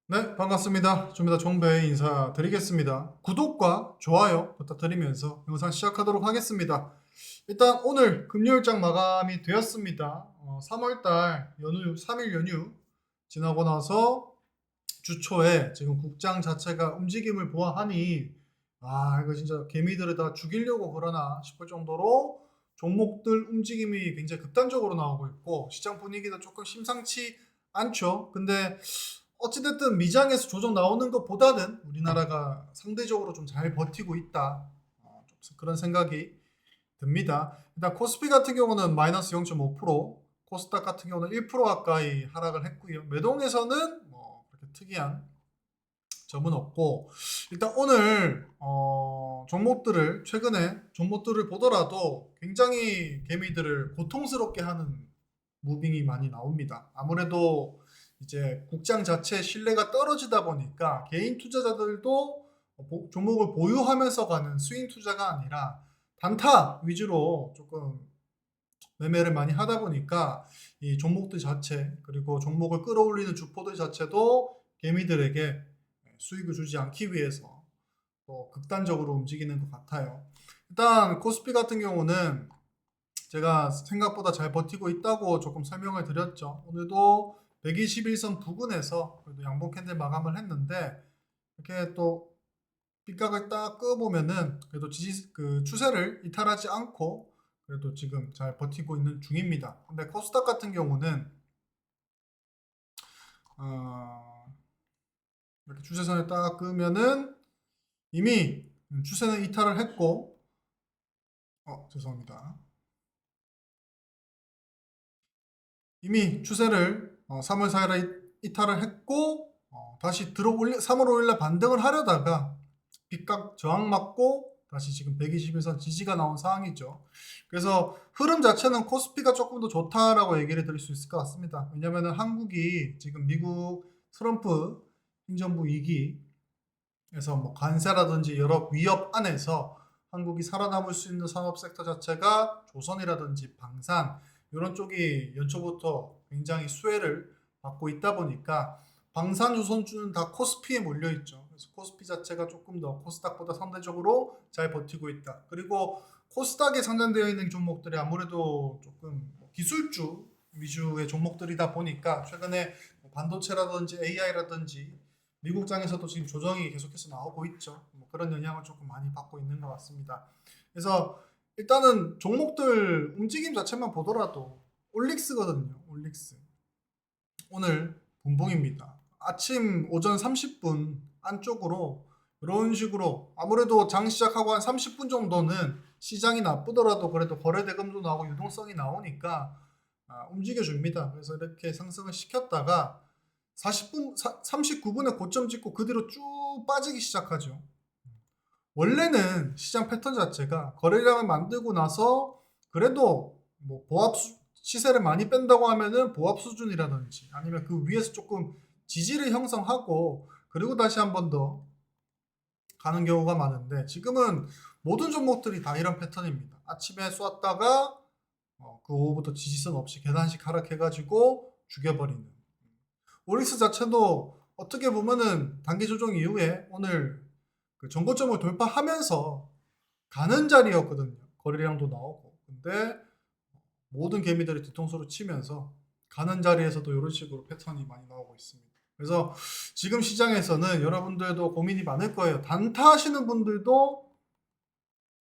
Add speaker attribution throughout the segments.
Speaker 1: 네, 반갑습니다. 좀 이따 종배 인사드리겠습니다. 구독과 좋아요 부탁드리면서 영상 시작하도록 하겠습니다. 일단 오늘 금요일장 마감이 되었습니다. 3월달 연휴, 3일 연휴 지나고 나서 주 초에 지금 국장 자체가 움직임을 보아하니 이거 진짜 개미들을 다 죽이려고 그러나 싶을 정도로 종목들 움직임이 굉장히 극단적으로 나오고 있고 시장 분위기도 조금 심상치 않죠. 근데 어찌됐든 미장에서 조정 나오는 것보다는 우리나라가 상대적으로 좀 잘 버티고 있다. 좀 그런 생각이 듭니다. 일단 코스피 같은 경우는 마이너스 0.5%, 코스닥 같은 경우는 1% 가까이 하락을 했고요. 매동에서는 뭐 그렇게 특이한 점은 없고 일단 오늘 종목들을 최근에 종목들을 보더라도 굉장히 개미들을 고통스럽게 하는 무빙이 많이 나옵니다. 아무래도 이제 국장 자체의 신뢰가 떨어지다 보니까 개인 투자자들도 종목을 보유하면서 가는 스윙 투자가 아니라 단타 위주로 조금 매매를 많이 하다 보니까 이 종목들 자체 그리고 종목을 끌어올리는 주포들 자체도 개미들에게 수익을 주지 않기 위해서 또 극단적으로 움직이는 것 같아요. 일단 코스피 같은 경우는 제가 생각보다 잘 버티고 있다고 조금 설명을 드렸죠. 오늘도 121선 부근에서 그래도 양봉 캔들 마감을 했는데 이렇게 또 빗각을 딱 그어보면은 그래도 그 추세를 이탈하지 않고 그래도 지금 잘 버티고 있는 중입니다. 근데 코스닥 같은 경우는 어, 이렇게 추세선을 딱 그으면은 이미 추세는 이탈을 했고 죄송합니다. 이미 추세를 3월 4일에 이탈을 했고 다시 3월 5일에 반등을 하려다가 빗각 저항 맞고 다시 지금 121선 지지가 나온 상황이죠. 그래서 흐름 자체는 코스피가 조금 더 좋다라고 얘기를 드릴 수 있을 것 같습니다. 왜냐하면 한국이 지금 미국 트럼프 행정부 위기에서 뭐 관세라든지 여러 위협 안에서 한국이 살아남을 수 있는 산업 섹터 자체가 조선이라든지 방산 이런 쪽이 연초부터 굉장히 수혜를 받고 있다 보니까 방산유선주는 다 코스피에 몰려 있죠. 그래서 코스피 자체가 조금 더 코스닥보다 상대적으로 잘 버티고 있다. 그리고 코스닥에 상장되어 있는 종목들이 아무래도 조금 기술주 위주의 종목들이다 보니까 최근에 반도체라든지 AI라든지 미국장에서도 지금 조정이 계속해서 나오고 있죠. 뭐 그런 영향을 조금 많이 받고 있는 것 같습니다. 그래서 일단은 종목들 움직임 자체만 보더라도 올릭스거든요. 올릭스. 오늘 분봉입니다. 아침 오전 30분 안쪽으로 이런 식으로 아무래도 장 시작하고 한 30분 정도는 시장이 나쁘더라도 그래도 거래 대금도 나오고 유동성이 나오니까 움직여줍니다. 그래서 이렇게 상승을 시켰다가 39분에 고점 찍고 그 뒤로 쭉 빠지기 시작하죠. 원래는 시장 패턴 자체가 거래량을 만들고 나서 그래도 뭐 시세를 많이 뺀다고 하면은 보합 수준이라든지 아니면 그 위에서 조금 지지를 형성하고 그리고 다시 한 번 더 가는 경우가 많은데 지금은 모든 종목들이 다 이런 패턴입니다. 아침에 쏘았다가 그 오후부터 지지선 없이 계단식 하락해가지고 죽여버리는. 오릭스 자체도 어떻게 보면은 단기 조정 이후에 오늘 그 전고점을 돌파하면서 가는 자리였거든요. 거래량도 나오고. 근데 모든 개미들이 뒤통수를 치면서 가는 자리에서도 이런 식으로 패턴이 많이 나오고 있습니다. 그래서 지금 시장에서는 여러분들도 고민이 많을 거예요. 단타 하시는 분들도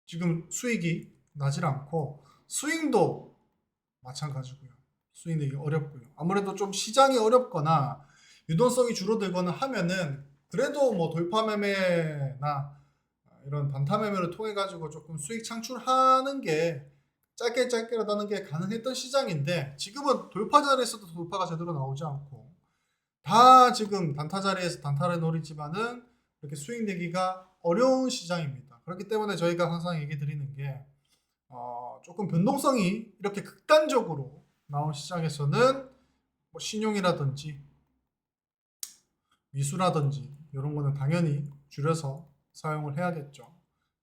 Speaker 1: 지금 수익이 나질 않고 스윙도 마찬가지고요. 스윙 내기 어렵고요. 아무래도 좀 시장이 어렵거나 유동성이 줄어들거나 하면은 그래도 뭐 돌파 매매나 이런 단타 매매를 통해 가지고 조금 수익 창출하는 게 짧게 짧게라도 하는 게 가능했던 시장인데 지금은 돌파 자리에서도 돌파가 제대로 나오지 않고 다 지금 단타 자리에서 단타를 노리지만은 이렇게 수익 내기가 어려운 시장입니다. 그렇기 때문에 저희가 항상 얘기 드리는 게 조금 변동성이 이렇게 극단적으로 나온 시장에서는 뭐 신용이라든지 미수라든지 이런 거는 당연히 줄여서 사용을 해야겠죠.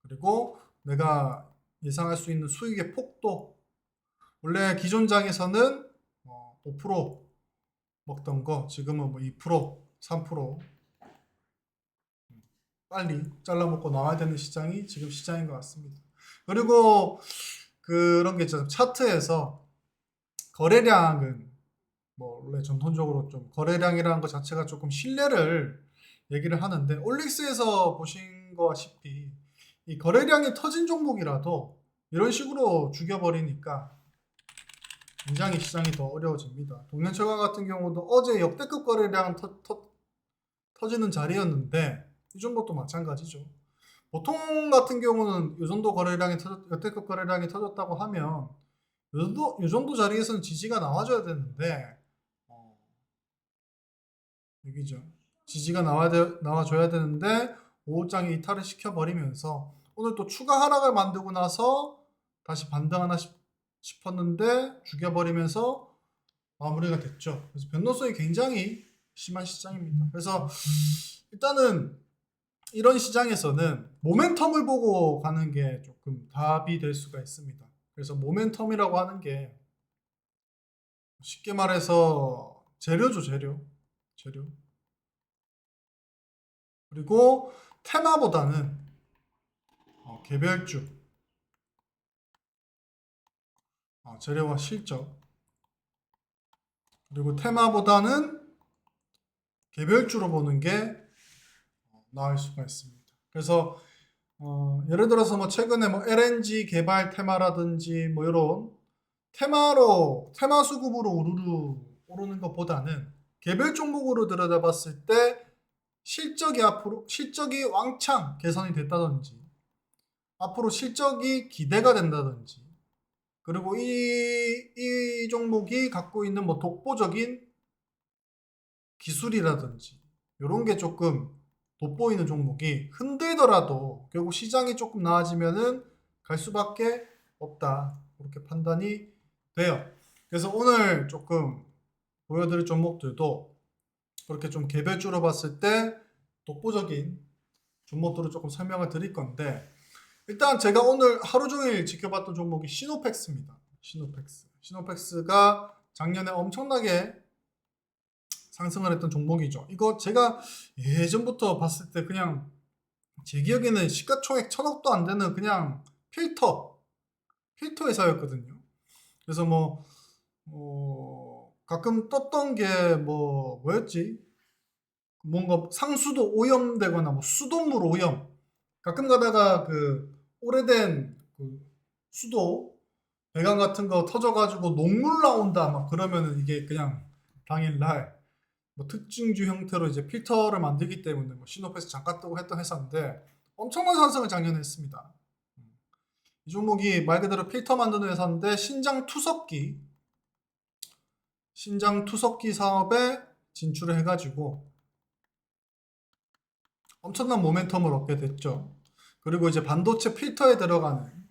Speaker 1: 그리고 내가 예상할 수 있는 수익의 폭도 원래 기존 장에서는 5% 먹던 거 지금은 뭐 2%, 3% 빨리 잘라먹고 나와야 되는 시장이 지금 시장인 것 같습니다. 그리고 그런 게 있잖아요. 차트에서 거래량은 뭐 원래 전통적으로 좀 거래량이라는 것 자체가 조금 신뢰를 얘기를 하는데, 올릭스에서 보신 것이피 이 거래량이 터진 종목이라도 이런 식으로 죽여버리니까 굉장히 시장이 더 어려워집니다. 동년철강 같은 경우도 어제 역대급 거래량 터지는 자리였는데 이 종목도 마찬가지죠. 보통 같은 경우는 이 정도 역대급 거래량이 터졌다고 하면 이 정도 자리에서는 지지가 나와줘야 되는데, 여기죠. 지지가 나와줘야 되는데 오후장에 이탈을 시켜버리면서 오늘 또 추가 하락을 만들고 나서 다시 반등하나 싶었는데 죽여버리면서 마무리가 됐죠. 그래서 변동성이 굉장히 심한 시장입니다. 그래서 일단은 이런 시장에서는 모멘텀을 보고 가는 게 조금 답이 될 수가 있습니다. 그래서 모멘텀이라고 하는 게 쉽게 말해서 재료죠, 재료. 그리고 테마보다는 개별주, 재료와 실적, 그리고 테마보다는 개별주로 보는 게 나을 수가 있습니다. 그래서 예를 들어서 뭐 최근에 뭐 LNG 개발 테마라든지 뭐 이런 테마 수급으로 우르르 오르는 것보다는 개별 종목으로 들여다봤을 때 실적이 왕창 개선이 됐다든지 앞으로 실적이 기대가 된다든지, 그리고 이 종목이 갖고 있는 뭐 독보적인 기술이라든지 이런 게 조금 돋보이는 종목이 흔들더라도 결국 시장이 조금 나아지면은 갈 수밖에 없다, 그렇게 판단이 돼요. 그래서 오늘 조금 보여드릴 종목들도 그렇게 좀 개별주로 봤을 때 독보적인 종목들을 조금 설명을 드릴 건데, 일단 제가 오늘 하루 종일 지켜봤던 종목이 시노펙스입니다. 시노펙스가 작년에 엄청나게 상승을 했던 종목이죠. 이거 제가 예전부터 봤을 때 그냥 제 기억에는 시가총액 1,000억도 안 되는 그냥 필터 회사였거든요. 그래서 가끔 떴던 게 뭐였지? 뭔가 상수도 오염되거나 뭐 수돗물 오염. 가끔 가다가 그 오래된 그 수도 배관 같은 거 터져가지고 녹물 나온다 막 그러면은 이게 그냥 당일날 뭐 특징주 형태로 이제 필터를 만들기 때문에 뭐 시노페스 잠깐 뜨고 했던 회사인데 엄청난 상승을 작년에 했습니다. 이 종목이 말 그대로 필터 만드는 회사인데 신장 투석기 사업에 진출을 해가지고 엄청난 모멘텀을 얻게 됐죠. 그리고 이제 반도체 필터에 들어가는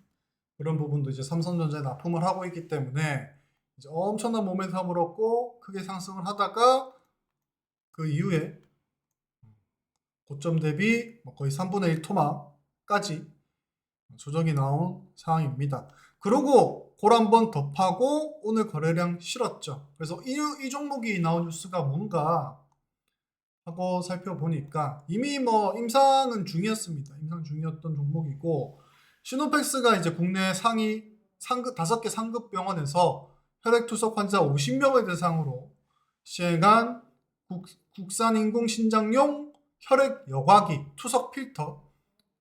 Speaker 1: 그런 부분도 이제 삼성전자에 납품을 하고 있기 때문에 이제 엄청난 모멘텀을 얻고 크게 상승을 하다가 그 이후에 고점 대비 거의 3분의 1 토막까지 조정이 나온 상황입니다. 그리고 골 한번 더 파고 오늘 거래량 실었죠. 그래서 이 종목이 나온 뉴스가 뭔가 하고 살펴보니까 이미 임상은 중이었습니다. 임상 중이었던 종목이고, 시노펙스가 이제 국내 상위 5개 상급 병원에서 혈액투석 환자 50명을 대상으로 시행한 국산 인공신장용 혈액 여과기 투석 필터,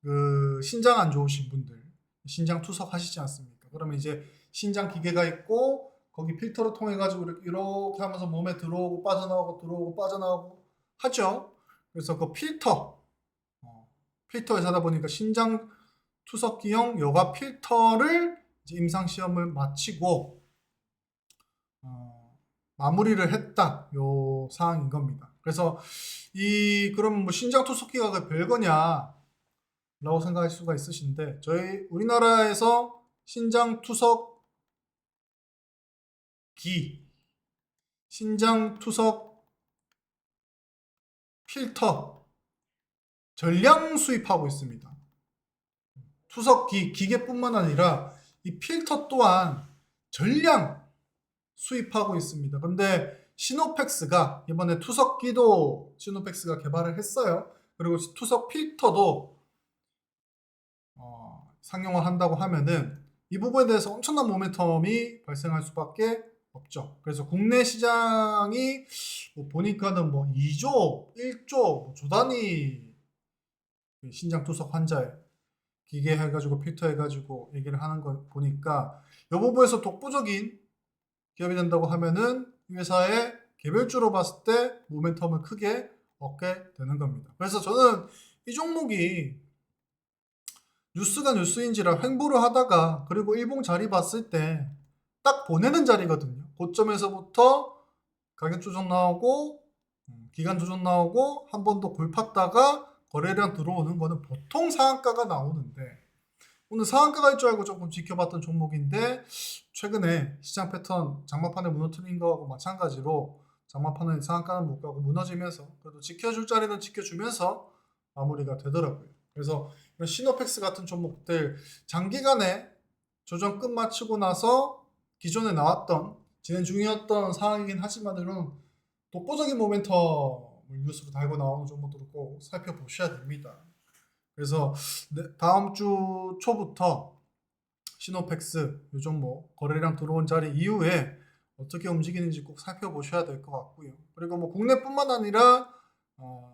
Speaker 1: 그 신장 안 좋으신 분들 신장 투석 하시지 않습니까? 그러면 이제 신장 기계가 있고 거기 필터를 통해 가지고 이렇게 하면서 몸에 들어오고 빠져나오고 하죠. 그래서 그 필터 회사다 보니까 신장 투석기형 여과 필터를 이제 임상 시험을 마치고 마무리를 했다, 요 사항인 겁니다. 그래서 그럼 뭐 신장 투석기가 그 별거냐 라고 생각할 수가 있으신데, 저희 우리나라에서 신장 투석 필터 전량 수입하고 있습니다. 투석기 기계뿐만 아니라 이 필터 또한 전량 수입하고 있습니다. 근데 시노펙스가 이번에 투석기도 시노펙스가 개발을 했어요. 그리고 투석 필터도 상용화한다고 하면은 이 부분에 대해서 엄청난 모멘텀이 발생할 수밖에 없죠. 그래서 국내 시장이 뭐 보니까는 뭐 2조, 1조, 조 단위 신장 투석 환자에 기계 해가지고 필터 해가지고 얘기를 하는 거 보니까 이 부분에서 독보적인 기업이 된다고 하면은 이 회사의 개별주로 봤을 때 모멘텀을 크게 얻게 되는 겁니다. 그래서 저는 이 종목이 뉴스가 뉴스인지라 횡보를 하다가 그리고 일봉 자리 봤을 때 딱 보내는 자리거든요. 고점에서부터 가격 조정 나오고 기간 조정 나오고 한 번 더 골팠다가 거래량 들어오는 거는 보통 상한가가 나오는데 오늘 상한가가 일 줄 알고 조금 지켜봤던 종목인데 최근에 시장 패턴 장마판에 무너뜨린 거하고 마찬가지로 장마판에 상한가는 못 가고 무너지면서 그래도 지켜줄 자리는 지켜주면서 마무리가 되더라고요. 그래서 이런 시노펙스 같은 종목들 장기간에 조정 끝 마치고 나서 기존에 나왔던 진행 중이었던 상황이긴 하지만 이런 독보적인 모멘텀을 뉴스로 달고 나오는 종목들을 꼭 살펴보셔야 됩니다. 그래서 다음 주 초부터 시노펙스 이 종목 거래량 들어온 자리 이후에 어떻게 움직이는지 꼭 살펴보셔야 될 것 같고요. 그리고 뭐 국내뿐만 아니라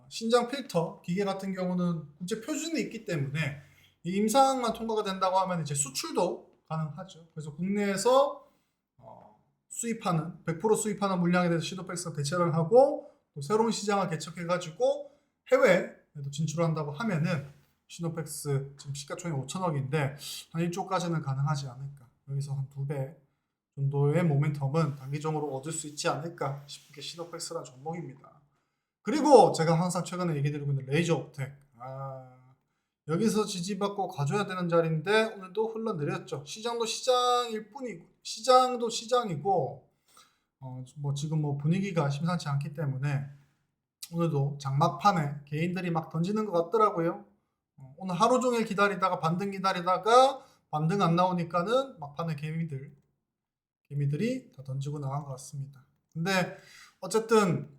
Speaker 1: 신장 필터 기계 같은 경우는 국제 표준이 있기 때문에 이 임상만 통과가 된다고 하면 이제 수출도 가능하죠. 그래서 국내에서 수입하는 100% 수입하는 물량에 대해서 시노펙스가 대체를 하고 또 새로운 시장을 개척해가지고 해외에도 진출한다고 하면은 시노펙스 지금 시가총액 5천억인데 한 1조까지는 가능하지 않을까. 여기서 한 2배 정도의 모멘텀은 단기적으로 얻을 수 있지 않을까 싶은 게 시노펙스라는 종목입니다. 그리고 제가 항상 최근에 얘기 드리고 있는 레이저 업텍. 여기서 지지받고 가져야 되는 자리인데 오늘도 흘러내렸죠. 시장도 시장일 뿐이고 시장도 시장이고 뭐 지금 뭐 분위기가 심상치 않기 때문에 오늘도 장막판에 개인들이 막 던지는 것 같더라고요. 오늘 하루 종일 기다리다가 반등 기다리다가 반등 안 나오니까는 막판에 개미들이 다 던지고 나간 것 같습니다. 근데 어쨌든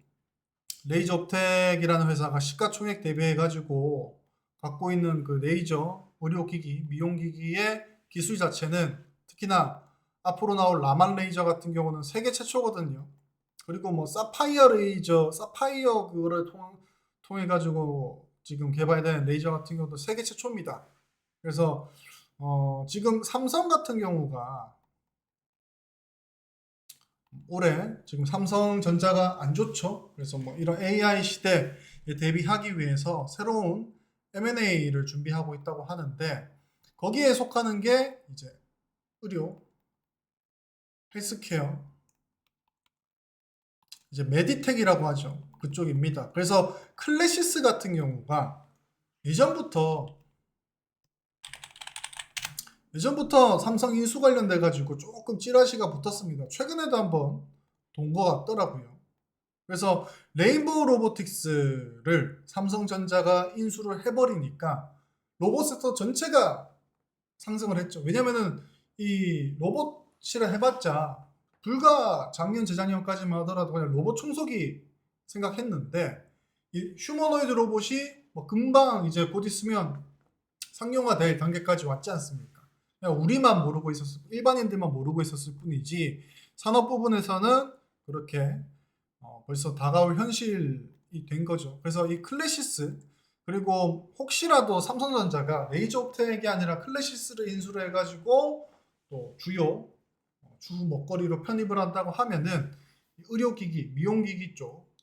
Speaker 1: 레이저 업텍이라는 회사가 시가총액 대비해가지고 갖고 있는 그 레이저 의료기기, 미용기기의 기술 자체는 특히나 앞으로 나올 라만 레이저 같은 경우는 세계 최초거든요. 그리고 뭐 사파이어 레이저, 사파이어 그거를 통해 가지고 지금 개발된 레이저 같은 경우도 세계 최초입니다. 그래서 지금 삼성 같은 경우가 올해 지금 삼성전자가 안 좋죠. 그래서 뭐 이런 AI 시대에 대비하기 위해서 새로운 M&A를 준비하고 있다고 하는데 거기에 속하는 게 이제 의료, 헬스케어, 이제 메디텍이라고 하죠. 그쪽입니다. 그래서 클래시스 같은 경우가 예전부터 삼성 인수 관련돼 가지고 조금 찌라시가 붙었습니다. 최근에도 한번 돈 것 같더라고요. 그래서 레인보우 로보틱스를 삼성전자가 인수를 해버리니까 로봇 섹터 전체가 상승을 했죠. 왜냐면은 이 로봇이라 해봤자 불과 작년 재작년까지만 하더라도 그냥 로봇 청소기 생각했는데 이 휴머노이드 로봇이 뭐 금방 이제 곧 있으면 상용화될 단계까지 왔지 않습니까? 그냥 우리만 모르고 있었을 일반인들만 모르고 있었을 뿐이지 산업 부분에서는 그렇게 벌써 다가올 현실이 된 거죠. 그래서 이 클래시스 그리고 혹시라도 삼성전자가 레이저 업텍이 아니라 클래시스를 인수를 해가지고 또 주 먹거리로 편입을 한다고 하면은 의료기기, 미용기기 쪽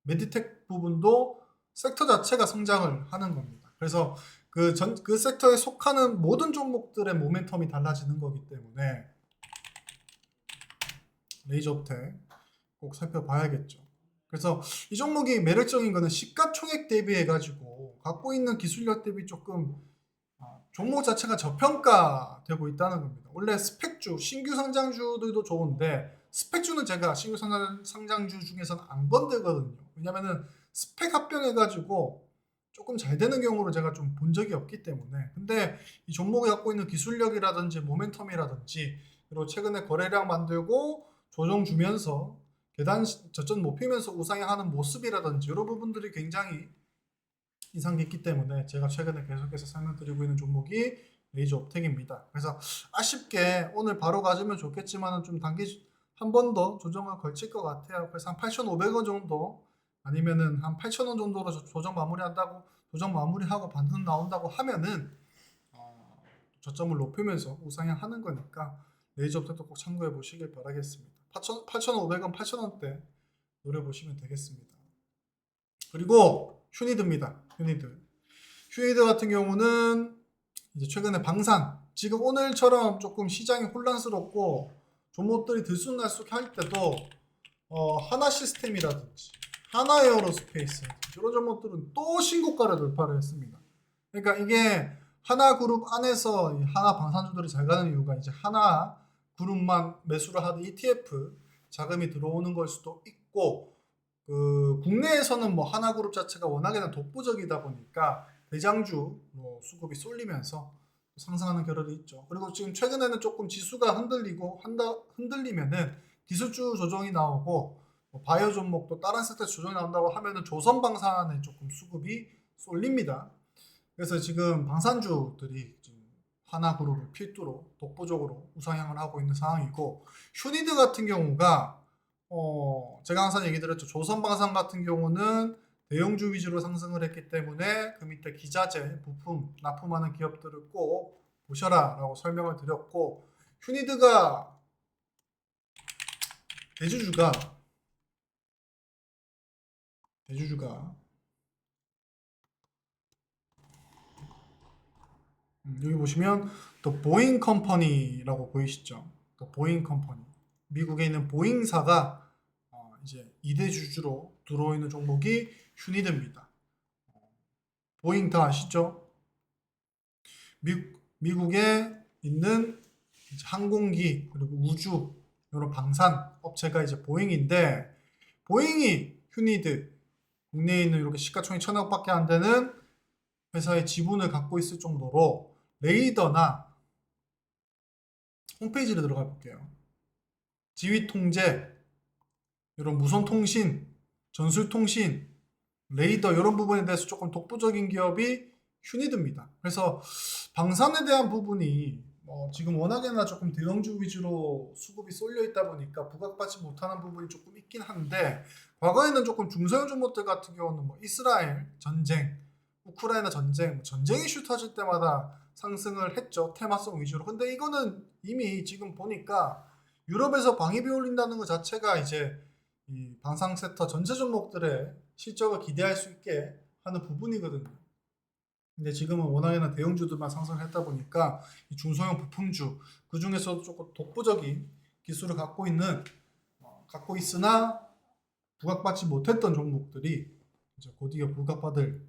Speaker 1: 메디텍 부분도 섹터 자체가 성장을 하는 겁니다. 그래서 그 섹터에 속하는 모든 종목들의 모멘텀이 달라지는 거기 때문에 레이저 업텍 꼭 살펴봐야겠죠. 그래서 이 종목이 매력적인 거는 시가총액 대비해가지고 갖고 있는 기술력 대비 조금 종목 자체가 저평가되고 있다는 겁니다. 원래 스펙주, 신규 상장주들도 좋은데 스펙주는 제가 신규 상장주 중에서는 안 건들거든요. 왜냐면은 스펙 합병해가지고 조금 잘 되는 경우를 제가 좀 본 적이 없기 때문에 근데 이 종목이 갖고 있는 기술력이라든지 모멘텀이라든지 그리고 최근에 거래량 만들고 조정 주면서 계단 저점 높이면서 우상향하는 모습이라든지 이런 부분들이 굉장히 인상 깊기 때문에 제가 최근에 계속해서 설명드리고 있는 종목이 레이저 업텍입니다. 그래서 아쉽게 오늘 바로 가주면 좋겠지만 좀 단기 한 번 더 조정을 걸칠 것 같아요. 그래서 한 8,500원 정도 아니면은 한 8,000원 정도로 조정 마무리한다고 조정 마무리하고 반등 나온다고 하면은 저점을 높이면서 우상향하는 거니까 레이저 업텍도 꼭 참고해 보시길 바라겠습니다. 8,500원, 8,000원대 노려보시면 되겠습니다. 그리고 휴니드입니다. 휴니드 같은 경우는 이제 최근에 방산, 지금 오늘처럼 조금 시장이 혼란스럽고 종목들이 들쑥날쑥 할 때도 하나 시스템이라든지 하나 에어로스페이스 이런 종목들은 또 신고가를 돌파를 했습니다. 그러니까 이게 하나 그룹 안에서 하나 방산주들이 잘 가는 이유가 이제 하나 그룹만 매수를 하는 ETF 자금이 들어오는 걸 수도 있고, 그 국내에서는 뭐 하나 그룹 자체가 워낙에는 독보적이다 보니까 대장주 수급이 쏠리면서 상승하는 겨를이 있죠. 그리고 지금 최근에는 조금 지수가 흔들리면은 기술주 조정이 나오고 바이오 종목도 다른 섹터 조정이 나온다고 하면은 조선 방산에 조금 수급이 쏠립니다. 그래서 지금 방산주들이 지금 하나 그룹을 필두로 독보적으로 우상향을 하고 있는 상황이고, 휴니드 같은 경우가 제가 항상 얘기 드렸죠. 조선방산 같은 경우는 대형주 위주로 상승을 했기 때문에 그 밑에 기자재, 부품 납품하는 기업들을 꼭 보셔라 라고 설명을 드렸고, 휴니드가 대주주가 여기 보시면 더 보잉 컴퍼니라고 보이시죠? 더 보잉 컴퍼니. 미국에 있는 보잉사가 이제 2대 주주로 들어있는 종목이 휴니드입니다. 보잉 다 아시죠? 미국에 있는 항공기 그리고 우주 이런 방산 업체가 이제 보잉인데, 보잉이 휴니드 국내에 있는 이렇게 시가총액 1,000억밖에 안 되는 회사의 지분을 갖고 있을 정도로 레이더나 홈페이지를 들어가 볼게요. 지휘 통제, 이런 무선 통신, 전술 통신, 레이더 이런 부분에 대해서 조금 독보적인 기업이 휴니드입니다. 그래서 방산에 대한 부분이 지금 워낙에나 조금 대형주 위주로 수급이 쏠려 있다 보니까 부각받지 못하는 부분이 조금 있긴 한데, 과거에는 조금 중소형 종목들 같은 경우는 뭐 이스라엘 전쟁, 우크라이나 전쟁, 전쟁 이슈 터질 때마다 상승을 했죠. 테마성 위주로. 근데 이거는 이미 지금 보니까 유럽에서 방위비 올린다는 것 자체가 이제 이 방산 섹터 전체 종목들의 실적을 기대할 수 있게 하는 부분이거든요. 근데 지금은 워낙에나 대형주들만 상승했다 보니까 이 중소형 부품주, 그 중에서도 조금 독보적인 기술을 갖고 있으나 부각받지 못했던 종목들이 이제 곧이어 부각받을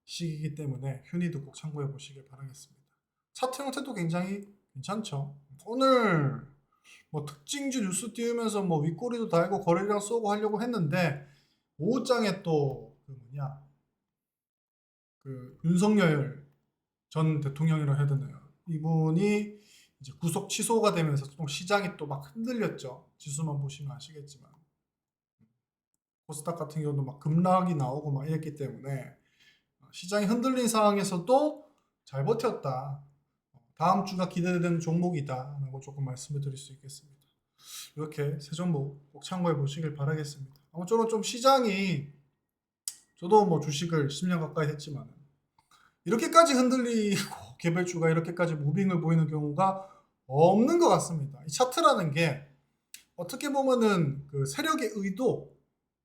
Speaker 1: 시기이기 때문에 휴니도 꼭 참고해 보시길 바라겠습니다. 차트 형태도 굉장히 괜찮죠. 오늘 뭐 특징주 뉴스 띄우면서 뭐 윗꼬리도 달고 거래량 쏘고 하려고 했는데, 오후장에 또 그 윤석열 전 대통령이라고 해야 되나요? 이분이 이제 구속 취소가 되면서 또 시장이 또 막 흔들렸죠. 지수만 보시면 아시겠지만 코스닥 같은 경우도 막 급락이 나오고 막 이랬기 때문에 시장이 흔들린 상황에서도 잘 버텼다. 다음 주가 기대되는 종목이다. 라고 조금 말씀을 드릴 수 있겠습니다. 이렇게 세 종목 꼭 참고해 보시길 바라겠습니다. 아무쪼록 좀 시장이, 저도 뭐 주식을 10년 가까이 했지만 이렇게까지 흔들리고 개별주가 이렇게까지 무빙을 보이는 경우가 없는 것 같습니다. 이 차트라는 게 어떻게 보면은 그 세력의 의도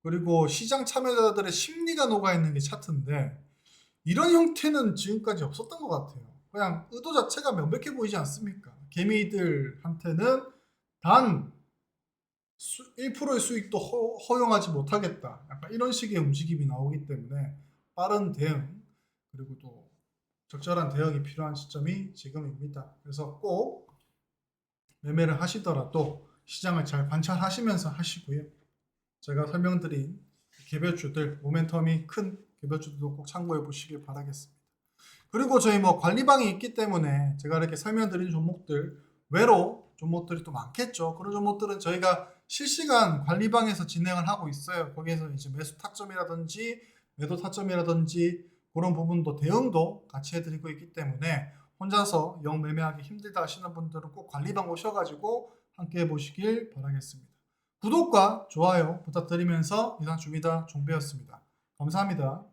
Speaker 1: 그리고 시장 참여자들의 심리가 녹아있는 게 차트인데, 이런 형태는 지금까지 없었던 것 같아요. 그냥 의도 자체가 명백해 보이지 않습니까? 개미들한테는 단 1%의 수익도 허용하지 못하겠다. 약간 이런 식의 움직임이 나오기 때문에 빠른 대응 그리고 또 적절한 대응이 필요한 시점이 지금입니다. 그래서 꼭 매매를 하시더라도 시장을 잘 관찰하시면서 하시고요. 제가 설명드린 개별주들, 모멘텀이 큰 개별주들도 꼭 참고해 보시길 바라겠습니다. 그리고 저희 뭐 관리방이 있기 때문에 제가 이렇게 설명드린 종목들 외로 종목들이 또 많겠죠. 그런 종목들은 저희가 실시간 관리방에서 진행을 하고 있어요. 거기에서 이제 매수 타점이라든지 매도 타점이라든지 그런 부분도 대응도 같이 해드리고 있기 때문에 혼자서 영 매매하기 힘들다 하시는 분들은 꼭 관리방 오셔가지고 함께 해보시길 바라겠습니다. 구독과 좋아요 부탁드리면서 이상 주미다 종배였습니다. 감사합니다.